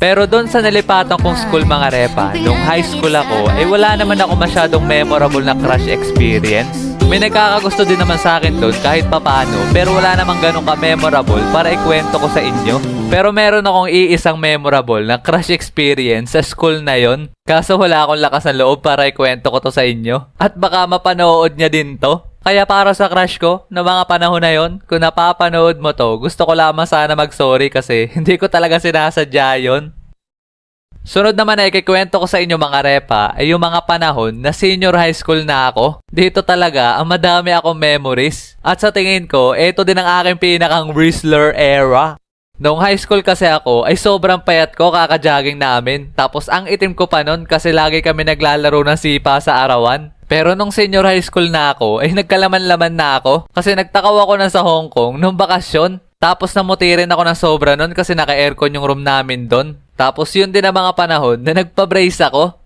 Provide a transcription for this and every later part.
Pero doon sa nalipatan kong school mga repa, nung high school ako, wala naman ako masyadong memorable na crush experience. May nagkakagusto din naman sa akin doon kahit papaano, pero wala namang ganun ka-memorable para ikwento ko sa inyo. Pero meron akong iisang memorable na crush experience sa school na yon. Kaso wala akong lakas ng loob para ikwento ko to sa inyo. At baka mapanood niya din to. Kaya para sa crush ko, na mga panahon na yon, kung napapanood mo to, gusto ko lamang sana mag-sorry kasi hindi ko talaga sinasadya yon. Sunod naman na ikikwento ko sa inyo mga repa ay yung mga panahon na senior high school na ako. Dito talaga ang madami akong memories. At sa tingin ko, ito din ang aking pinakang Whistler era. Noong high school kasi ako ay sobrang payat ko kaka-jogging namin. Tapos ang itim ko pa nun kasi lagi kami naglalaro ng sipa sa arawan. Pero nung senior high school na ako ay nagkalaman-laman na ako kasi nagtakaw ako na sa Hong Kong nung bakasyon. Tapos namutirin ako ng sobra nun kasi naka-aircon yung room namin doon. Tapos yun din ang mga panahon na nagpa-brace ako.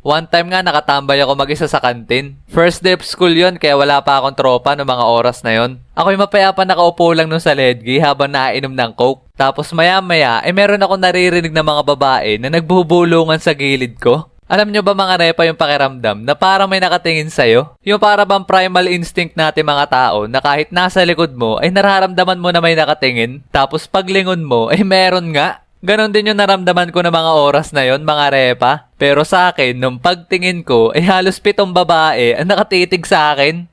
One time nga nakatambay ako mag-isa sa kantin. First day of school yun kaya wala pa akong tropa noong mga oras na yun. Ako'y mapayapa nakaupo lang nun sa ledgi habang nainom ng coke. Tapos maya-maya meron akong naririnig na mga babae na nagbuhubulungan sa gilid ko. Alam nyo ba mga repa yung pakiramdam na parang may nakatingin sa'yo? Yung para bang primal instinct natin mga tao na kahit nasa likod mo ay nararamdaman mo na may nakatingin. Tapos paglingon mo meron nga. Ganon din yung naramdaman ko na mga oras na yon mga repa. Pero sa akin, nung pagtingin ko halos 7 babae ang nakatitig sa akin.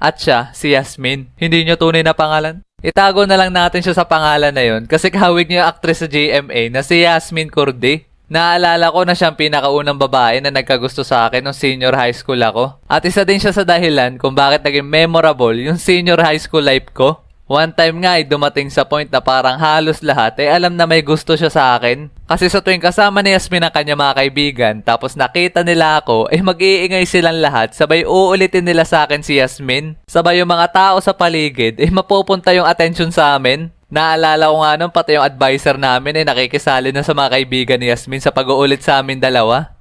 At siya, si Yasmin. Hindi nyo tunay na pangalan? Itago na lang natin siya sa pangalan na yon kasi kahawig niya yung actress sa GMA na si Yasmin Cordy. Naalala ko na siyang pinakaunang babae na nagkagusto sa akin nung senior high school ako. At isa din siya sa dahilan kung bakit naging memorable yung senior high school life ko. One time nga dumating sa point na parang halos lahat alam na may gusto siya sa akin. Kasi sa tuwing kasama ni Yasmin ang kanya mga kaibigan tapos nakita nila ako mag-iingay silang lahat sabay uulitin nila sa akin si Yasmin. Sabay yung mga tao sa paligid mapupunta yung attention sa amin. Naalala ko nga nun pati yung advisor namin nakikisali na sa mga kaibigan ni Yasmin sa pag-uulit sa amin dalawa.